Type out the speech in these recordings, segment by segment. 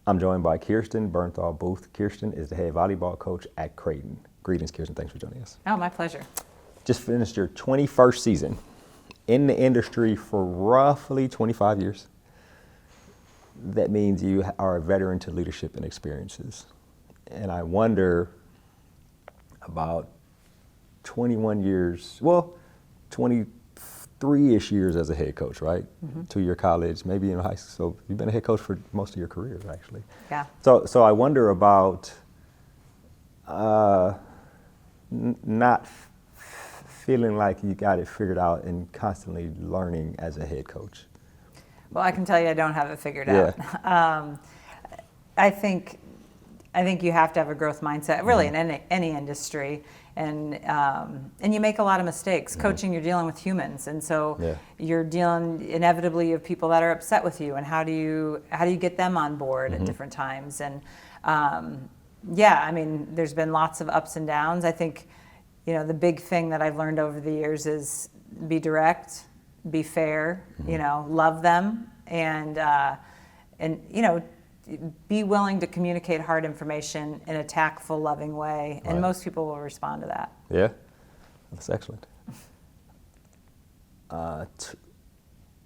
I'm joined by Kirsten Bernthal Booth. Kirsten is the head volleyball coach at Creighton. Greetings, Kirsten. Thanks for joining us. Oh, my pleasure. Just finished your 21st season in the industry for roughly 25 years. That means you are a veteran to leadership and experiences. And I wonder about 21 years, well, 23-ish years as a head coach, right? Mm-hmm. 2-year college, maybe in high school. So you've been a head coach for most of your career, actually. Yeah. So I wonder about not feeling like you got it figured out and constantly learning as a head coach. Well, I can tell you I don't have it figured out. I think you have to have a growth mindset, really, in any industry, and you make a lot of mistakes. Coaching, you're dealing with humans, and so you're dealing inevitably of people that are upset with you, and how do you get them on board at different times? And I mean, there's been lots of ups and downs. I think, the big thing that I've learned over the years is be direct, be fair, love them, and be willing to communicate hard information in a tactful, loving way, and most people will respond to that. Yeah, that's excellent.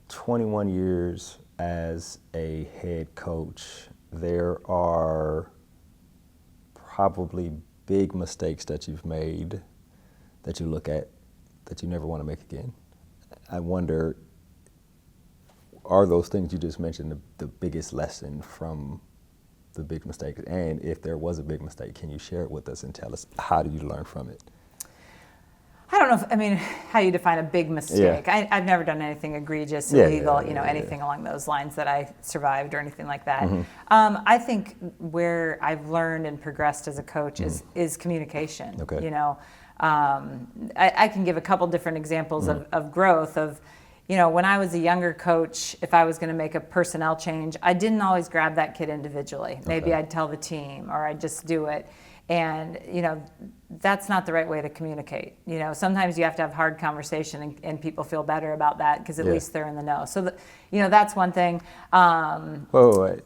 21 years as a head coach, there are probably big mistakes that you've made that you look at that you never want to make again. I wonder, are those things you just mentioned the biggest lesson from the big mistakes? And if there was a big mistake, can you share it with us and tell us how did you learn from it? I don't know how you define a big mistake. Yeah. I've never done anything egregious, illegal, anything along those lines that I survived or anything like that. I think where I've learned and progressed as a coach is communication. Okay. I can give a couple different examples of growth of, when I was a younger coach, if I was going to make a personnel change, I didn't always grab that kid individually. Maybe I'd tell the team or I'd just do it. And, that's not the right way to communicate. Sometimes you have to have hard conversation and people feel better about that because at least they're in the know. So, that's one thing. Wait.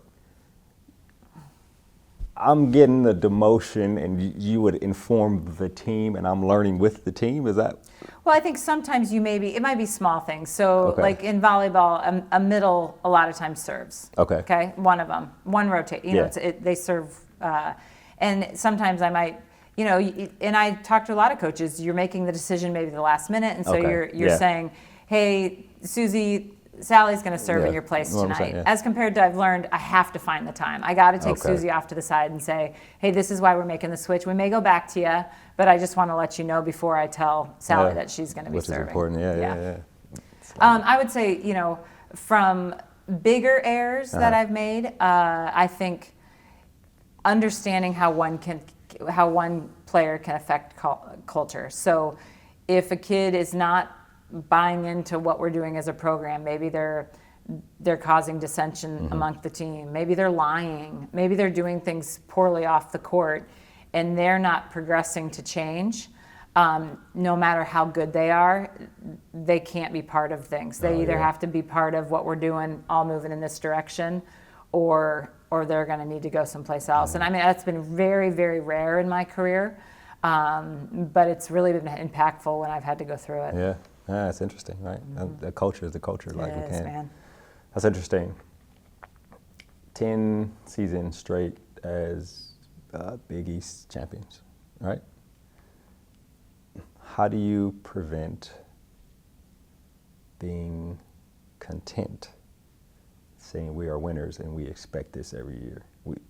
I'm getting the demotion and you would inform the team and I'm learning with the team, is that? Well, I think sometimes it might be small things. So like in volleyball, a middle a lot of times serves. Okay. One of them, one rotate, they serve, and sometimes I might, and I talk to a lot of coaches, you're making the decision maybe the last minute. And so you're saying, hey, Susie, Sally's going to serve in your place tonight. As compared to I've learned I have to find the time. I got to take Susie off to the side and say, hey, this is why we're making the switch. We may go back to you, but I just want to let you know before I tell Sally that she's going to be serving. Which is important, yeah. I would say, from bigger errors that I've made, I think understanding how one player can affect culture. So if a kid is not buying into what we're doing as a program, maybe they're causing dissension among the team, maybe they're lying, maybe they're doing things poorly off the court, and they're not progressing to change, no matter how good they are, they can't be part of things. They either have to be part of what we're doing, all moving in this direction, or they're going to need to go someplace else. And that's been very, very rare in my career, but it's really been impactful when I've had to go through it. Yeah, it's interesting, right? The culture is the culture. It is, man. That's interesting. 10 seasons straight as Big East champions, right? How do you prevent being content, saying we are winners and we expect this every year?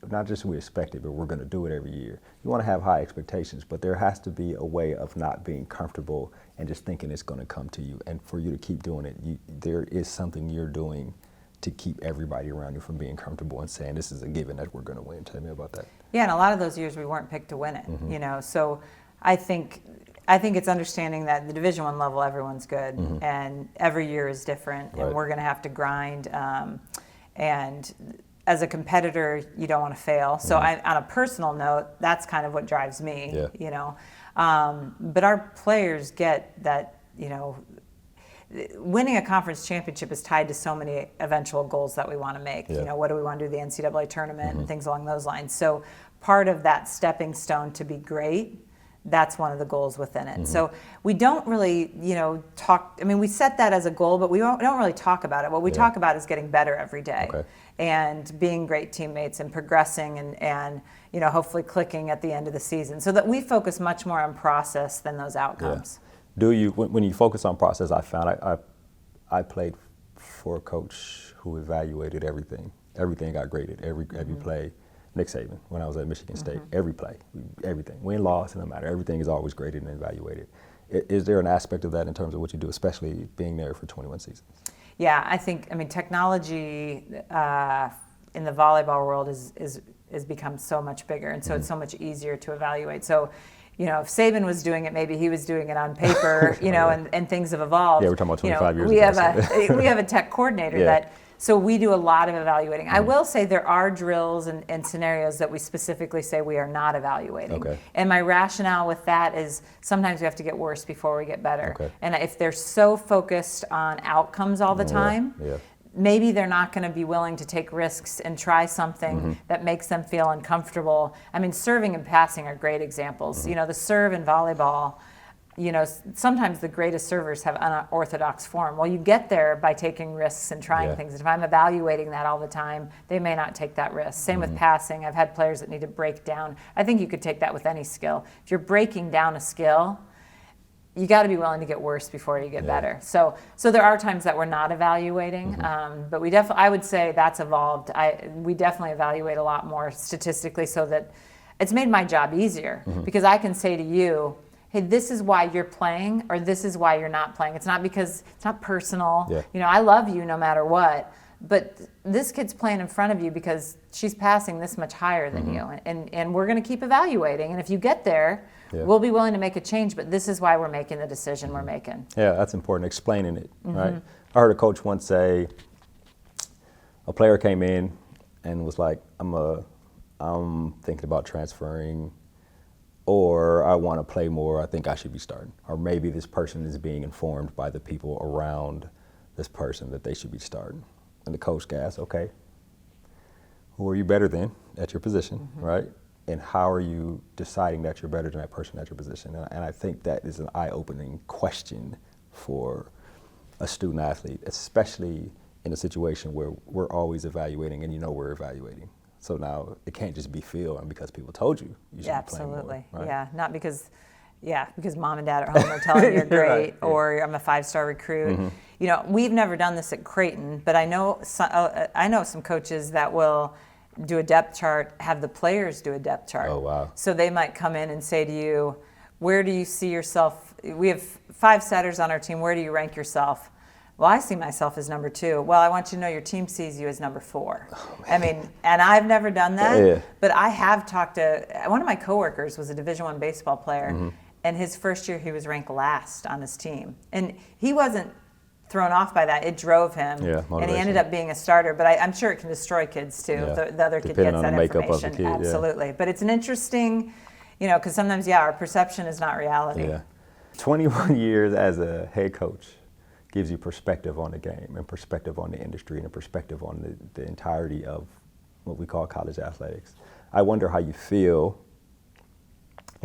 Not just we expect it, but we're going to do it every year. You want to have high expectations, but there has to be a way of not being comfortable and just thinking it's going to come to you. And for you to keep doing it, there is something you're doing to keep everybody around you from being comfortable and saying this is a given that we're going to win. Tell me about that. Yeah, and a lot of those years we weren't picked to win it. So I think it's understanding that the Division I level everyone's good, and every year is different, and we're going to have to grind. And as a competitor, you don't want to fail. So on a personal note, that's kind of what drives me. But our players get that, winning a conference championship is tied to so many eventual goals that we want to make. Yeah. What do we want to do, the NCAA tournament and things along those lines. So part of that stepping stone to be great, that's one of the goals within it. So we don't really, talk. I mean, we set that as a goal, but we don't really talk about it. What we talk about is getting better every day and being great teammates and progressing and hopefully clicking at the end of the season. So that we focus much more on process than those outcomes. Yeah. Do you, when you focus on process, I found I played for a coach who evaluated everything. Everything got graded, every play. Nick Saban, when I was at Michigan State, every play, everything, win, loss, it doesn't matter. Everything is always graded and evaluated. Is there an aspect of that in terms of what you do, especially being there for 21 seasons? Yeah, I think technology in the volleyball world is become so much bigger, and so it's so much easier to evaluate. So, if Saban was doing it, maybe he was doing it on paper, and things have evolved. Yeah, we're talking about 25 years ago. We have a tech coordinator that. So we do a lot of evaluating. I will say there are drills and scenarios that we specifically say we are not evaluating. Okay. And my rationale with that is sometimes we have to get worse before we get better. Okay. And if they're so focused on outcomes all the time, maybe they're not going to be willing to take risks and try something that makes them feel uncomfortable. I mean, serving and passing are great examples. The serve in volleyball, sometimes the greatest servers have unorthodox form. Well, you get there by taking risks and trying things. If I'm evaluating that all the time, they may not take that risk. Same with passing. I've had players that need to break down. I think you could take that with any skill. If you're breaking down a skill, you got to be willing to get worse before you get better. So there are times that we're not evaluating, but I would say that's evolved. We definitely evaluate a lot more statistically, so that it's made my job easier because I can say to you, hey, this is why you're playing, or this is why you're not playing. It's not because it's not personal. Yeah. I love you no matter what, but this kid's playing in front of you because she's passing this much higher than you, and we're going to keep evaluating. And if you get there, we'll be willing to make a change. But this is why we're making the decision we're making. Yeah, that's important. Explaining it, right? I heard a coach once say, a player came in and was like, I'm thinking about transferring. Or I want to play more, I think I should be starting. Or maybe this person is being informed by the people around this person that they should be starting. And the coach asks, okay, who are you better than at your position, right? And how are you deciding that you're better than that person at your position? And I think that is an eye-opening question for a student athlete, especially in a situation where we're always evaluating and we're evaluating. So now it can't just be feel and because people told you should be playing more, right? Yeah, not because mom and dad at home are telling you you're great or I'm a 5-star recruit. We've never done this at Creighton, but I know some coaches that will do a depth chart, have the players do a depth chart. Oh, wow. So they might come in and say to you, where do you see yourself? We have 5 setters on our team. Where do you rank yourself? Well, I see myself as number 2. Well, I want you to know your team sees you as number 4. And I've never done that, but I have talked to, one of my coworkers was a Division I baseball player, and his first year he was ranked last on his team. And he wasn't thrown off by that. It drove him, and he ended up being a starter, but I'm sure it can destroy kids too, if the other kid gets that information. Kid, absolutely. But it's an interesting, because sometimes, our perception is not reality. Yeah. 21 years as a head coach gives you perspective on the game and perspective on the industry and a perspective on the entirety of what we call college athletics. I wonder how you feel.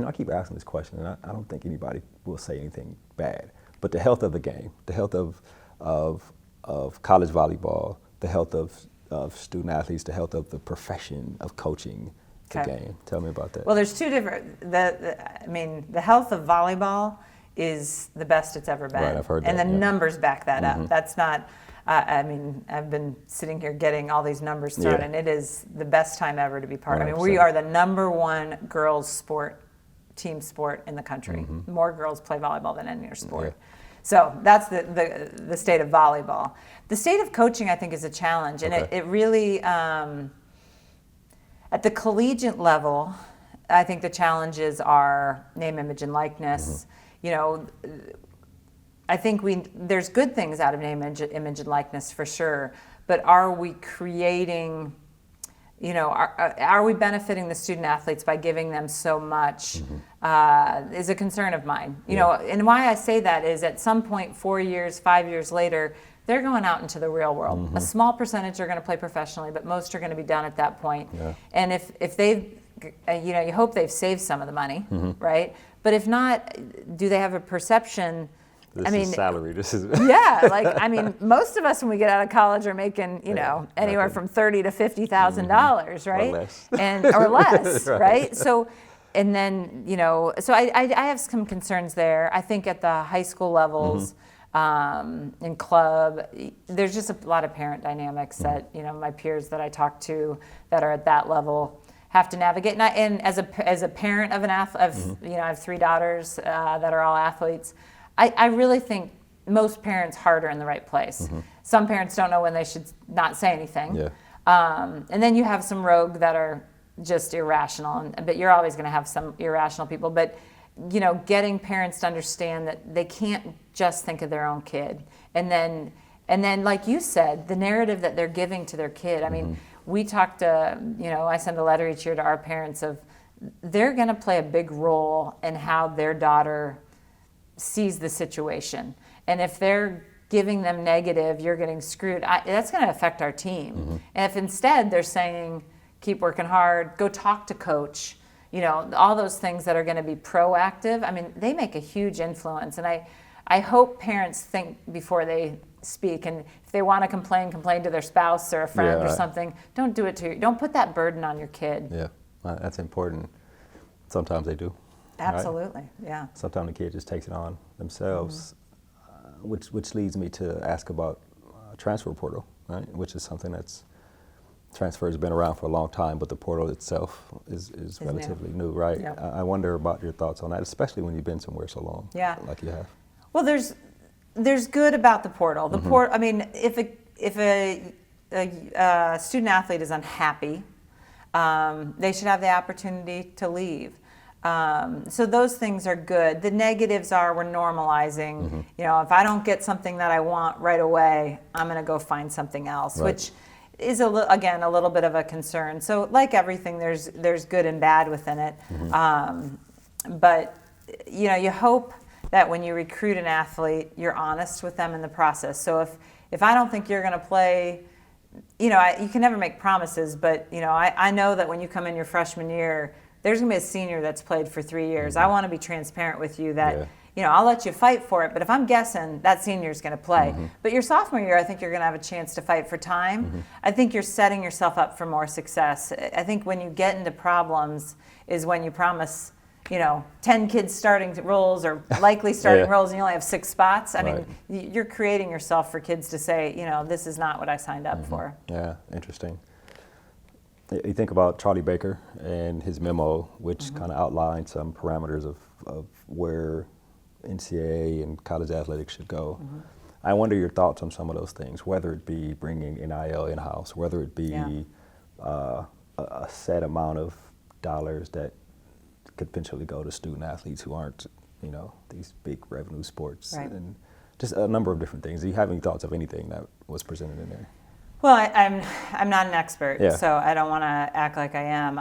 I keep asking this question, and I don't think anybody will say anything bad, but the health of the game, the health of college volleyball, the health of student athletes, the health of the profession of coaching the game. Tell me about that. Well, there's two different, the health of volleyball is the best it's ever been. Right, I've heard that. And the numbers back that up. That's not, I've been sitting here getting all these numbers thrown, and it is the best time ever to be part of it. We are the #1 girls sport, team sport in the country. More girls play volleyball than any other sport. So that's the state of volleyball. The state of coaching, I think, is a challenge. And it really, at the collegiate level, I think the challenges are name, image, and likeness. I think there's good things out of name, image, and likeness for sure, but are we creating are we benefiting the student athletes by giving them so much is a concern of mine. And why I say that is at some point, 4 years, 5 years later, they're going out into the real world. A small percentage are going to play professionally, but most are going to be done at that point. Yeah. And if they've, you hope they've saved some of the money, right? But if not, do they have a perception? This is salary. This is most of us when we get out of college are making, anywhere from $30,000 to $50,000, right? Or less. Or less, right? So, and then, so I have some concerns there. I think at the high school levels, in club, there's just a lot of parent dynamics that, my peers that I talk to that are at that level have to navigate. And as a parent of an athlete, I have 3 daughters that are all athletes. I really think most parents' heart are in the right place. Some parents don't know when they should not say anything. Yeah. And then you have some rogue that are just irrational, but you're always going to have some irrational people. But, getting parents to understand that they can't just think of their own kid. And then like you said, the narrative that they're giving to their kid. I mean, we talk to, I send a letter each year to our parents of they're going to play a big role in how their daughter sees the situation. And if they're giving them negative, you're getting screwed, that's going to affect our team. And if instead they're saying, keep working hard, go talk to coach, all those things that are going to be proactive, they make a huge influence. And I hope parents think before they speak. And if they want to complain to their spouse or a friend or something, don't do it don't put that burden on your kid. Yeah, that's important. Sometimes they do. Absolutely, right? Yeah. Sometimes the kid just takes it on themselves, which leads me to ask about transfer portal, right? Which is something transfer has been around for a long time, but the portal itself is relatively new, right? Yep. I wonder about your thoughts on that, especially when you've been somewhere so long, like you have. Well, there's good about the portal. The if a student athlete is unhappy, they should have the opportunity to leave. So those things are good. The negatives are we're normalizing. If I don't get something that I want right away, I'm going to go find something else, which is again a little bit of a concern. So like everything, there's good and bad within it. But you hope that when you recruit an athlete, you're honest with them in the process. So if I don't think you're going to play, you can never make promises, but I know that when you come in your freshman year, there's going to be a senior that's played for 3 years. I want to be transparent with you that, I'll let you fight for it, but if I'm guessing, that senior's going to play. But your sophomore year, I think you're going to have a chance to fight for time. I think you're setting yourself up for more success. I think when you get into problems is when you promise, 10 kids starting roles or likely starting roles and you only have 6 spots. You're creating yourself for kids to say, this is not what I signed up for. Yeah, interesting. You think about Charlie Baker and his memo, which kind of outlined some parameters of where NCAA and college athletics should go. I wonder your thoughts on some of those things, whether it be bringing NIL in-house, whether it be a set amount of dollars that could potentially go to student athletes who aren't, these big revenue sports, and just a number of different things. Do you have any thoughts of anything that was presented in there? Well, I'm not an expert, so I don't want to act like I am.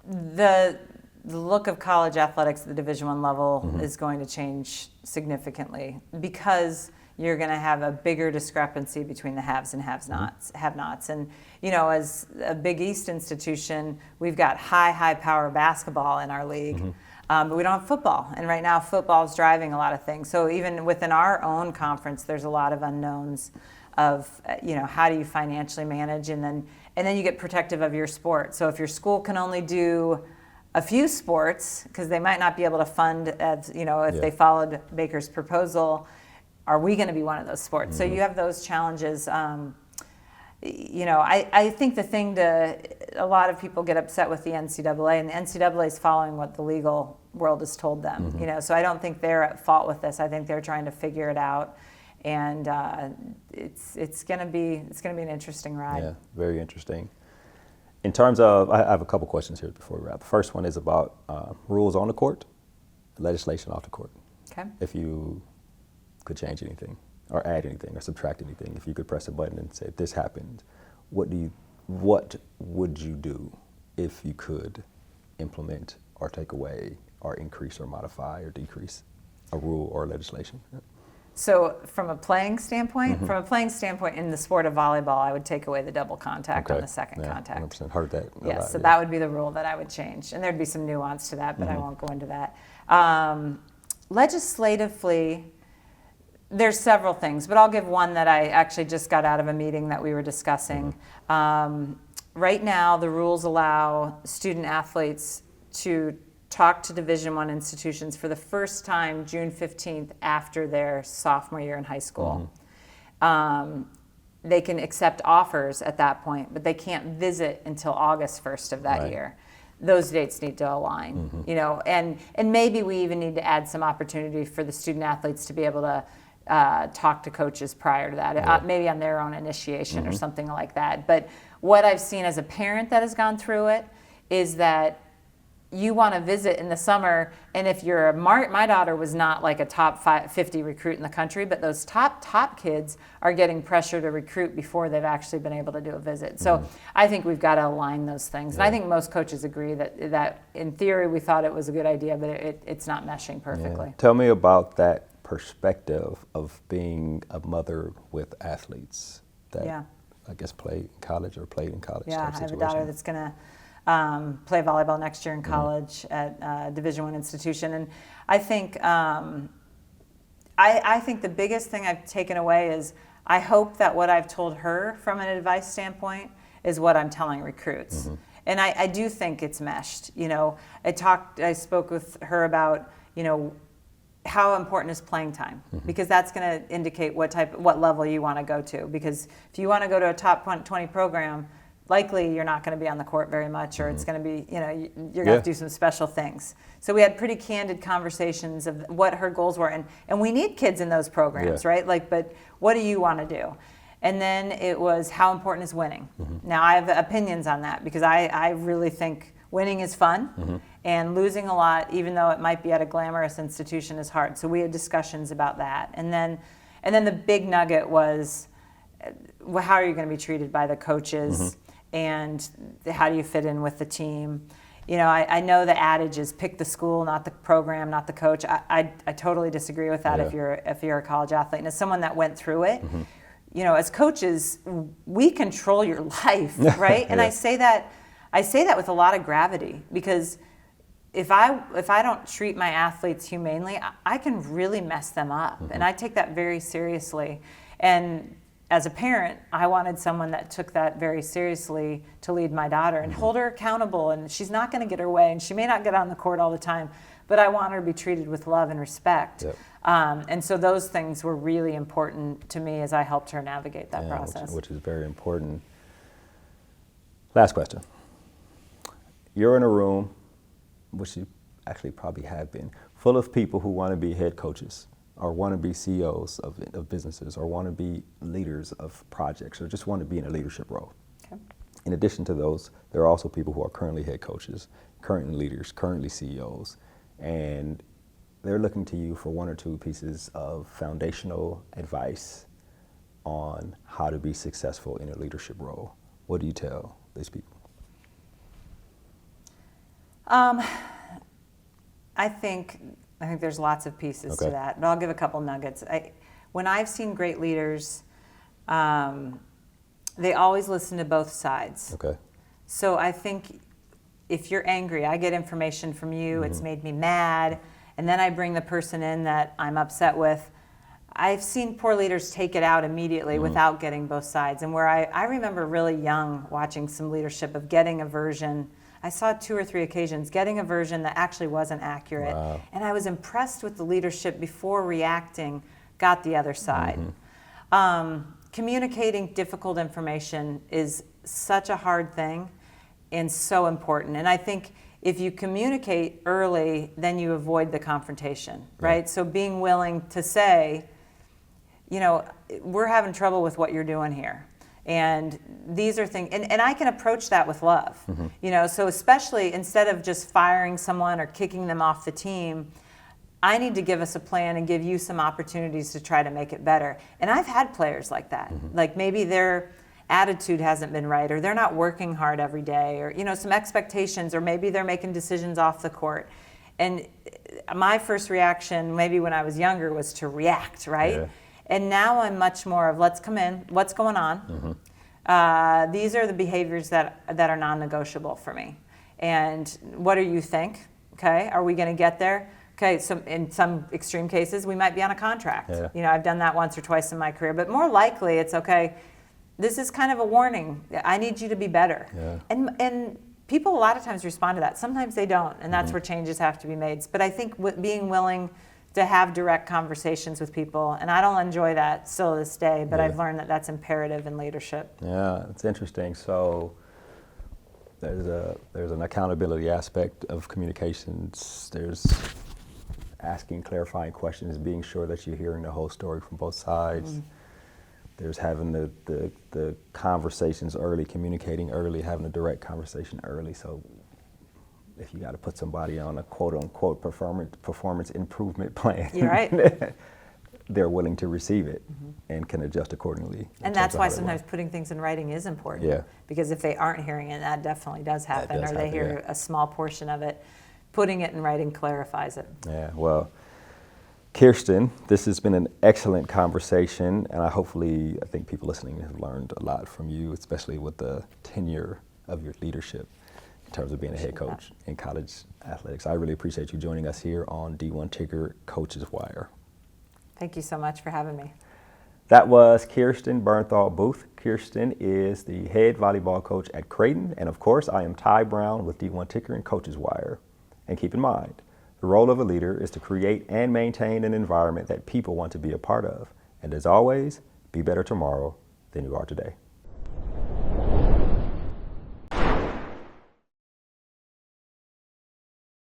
The look of college athletics at the Division I level is going to change significantly because you're going to have a bigger discrepancy between the haves and have-nots. And as a Big East institution, we've got high power basketball in our league. But we don't have football, and right now football is driving a lot of things. So even within our own conference, there's a lot of unknowns of how do you financially manage, and then you get protective of your sport. So if your school can only do a few sports because they might not be able to fund as if they followed Baker's proposal, are we going to be one of those sports? So you have those challenges. I think the thing a lot of people get upset with the NCAA, and the NCAA is following what the legal world has told them. So I don't think they're at fault with this. I think they're trying to figure it out, and it's going to be an interesting ride. Yeah, very interesting. In terms of, I have a couple questions here before we wrap. The first one is about rules on the court, legislation off the court. Okay. If you could change anything, or add anything, or subtract anything, if you could press a button and say, if this happened, what would you do if you could implement or take away or increase or modify or decrease a rule or legislation? So from a playing standpoint, in the sport of volleyball, I would take away the double contact on the second contact. 100% heard that. Yes, so that would be the rule that I would change. And there'd be some nuance to that, but I won't go into that. Legislatively, there's several things, but I'll give one that I actually just got out of a meeting that we were discussing. Right now, the rules allow student athletes to talk to Division I institutions for the first time June 15th after their sophomore year in high school. They can accept offers at that point, but they can't visit until August 1st of that year. Those dates need to align, you know, and maybe we even need to add some opportunity for the student athletes to be able to talk to coaches prior to that, maybe on their own initiation or something like that. But what I've seen as a parent that has gone through it is that you want to visit in the summer, and if you're my daughter was not like a top 50 recruit in the country, but those top kids are getting pressure to recruit before they've actually been able to do a visit. So I think we've got to align those things. And I think most coaches agree that in theory we thought it was a good idea, but it's not meshing perfectly. Tell me about that perspective of being a mother with athletes that I guess played in college or played in college. Yeah, I have a daughter that's going to play volleyball next year in college at Division I institution, and I think I think the biggest thing I've taken away is I hope that what I've told her from an advice standpoint is what I'm telling recruits, and I do think it's meshed. You know, I spoke with her about, you know, how important is playing time, because that's going to indicate what level you want to go to. Because if you want to go to a top 20 program, likely you're not going to be on the court very much, or it's going to be, you know, you're going to have to do some special things. So we had pretty candid conversations of what her goals were, and we need kids in those programs, right? Like, but what do you want to do? And then it was, how important is winning? Now I have opinions on that, because I really think winning is fun, and losing a lot, even though it might be at a glamorous institution, is hard. So we had discussions about that. And then the big nugget was, well, how are you going to be treated by the coaches? And how do you fit in with the team? You know, I know the adage is pick the school, not the program, not the coach. I totally disagree with that if you're a college athlete. And as someone that went through it, you know, as coaches, we control your life, right? And I say that with a lot of gravity, because if I don't treat my athletes humanely, I can really mess them up. And I take that very seriously. And as a parent, I wanted someone that took that very seriously to lead my daughter and hold her accountable. And she's not going to get her way, and she may not get on the court all the time, but I want her to be treated with love and respect. And so those things were really important to me as I helped her navigate that process. Which is very important. Last question. You're in a room, which you actually probably have been, full of people who want to be head coaches, or want to be CEOs of businesses, or want to be leaders of projects, or just want to be in a leadership role. In addition to those, there are also people who are currently head coaches, currently leaders, currently CEOs, and they're looking to you for one or two pieces of foundational advice on how to be successful in a leadership role. What do you tell these people? I think there's lots of pieces to that, but I'll give a couple nuggets. When I've seen great leaders, they always listen to both sides. So I think if you're angry, I get information from you, it's made me mad, and then I bring the person in that I'm upset with. I've seen poor leaders take it out immediately without getting both sides. And where I remember really young watching some leadership of getting a version. I saw 2 or 3 occasions getting a version that actually wasn't accurate. And I was impressed with the leadership before reacting, got the other side. Communicating difficult information is such a hard thing and so important. And I think if you communicate early, then you avoid the confrontation, right? So being willing to say, you know, we're having trouble with what you're doing here. And these are things, and I can approach that with love, you know, so especially instead of just firing someone or kicking them off the team, I need to give us a plan and give you some opportunities to try to make it better. And I've had players like that. Like maybe they're attitude hasn't been right, or they're not working hard every day, or some expectations, or maybe they're making decisions off the court. And my first reaction, maybe when I was younger, was to react, right? Yeah. And now I'm much more of, let's come in, what's going on? These are the behaviors that are non-negotiable for me. And what do you think? Okay, are we going to get there? Okay, so in some extreme cases, we might be on a contract. Yeah. I've done that once or twice in my career, but more likely it's okay, this is kind of a warning. I need you to be better. Yeah. And people a lot of times respond to that. Sometimes they don't, and that's where changes have to be made. But I think being willing to have direct conversations with people, and I don't enjoy that still to this day, but I've learned that that's imperative in leadership. Yeah, it's interesting. So there's an accountability aspect of communications. There's asking clarifying questions, being sure that you're hearing the whole story from both sides. There's having the conversations early, communicating early, having a direct conversation early. So if you got to put somebody on a quote-unquote performance improvement plan, You're right. they're willing to receive it and can adjust accordingly. And that's why sometimes putting things in writing is important. Yeah. Because if they aren't hearing it, that definitely does happen, does or they happen, hear a small portion of it. Putting it in writing clarifies it. Yeah, well, Kirsten, this has been an excellent conversation, and I think people listening have learned a lot from you, especially with the tenure of your leadership in terms of being a head coach in college athletics. I really appreciate you joining us here on D1 Ticker Coaches.wire. Thank you so much for having me. That was Kirsten Bernthal Booth. Kirsten is the head volleyball coach at Creighton, and of course, I am Ty Brown with D1 Ticker and Coaches.wire. And keep in mind, the role of a leader is to create and maintain an environment that people want to be a part of. And as always, be better tomorrow than you are today.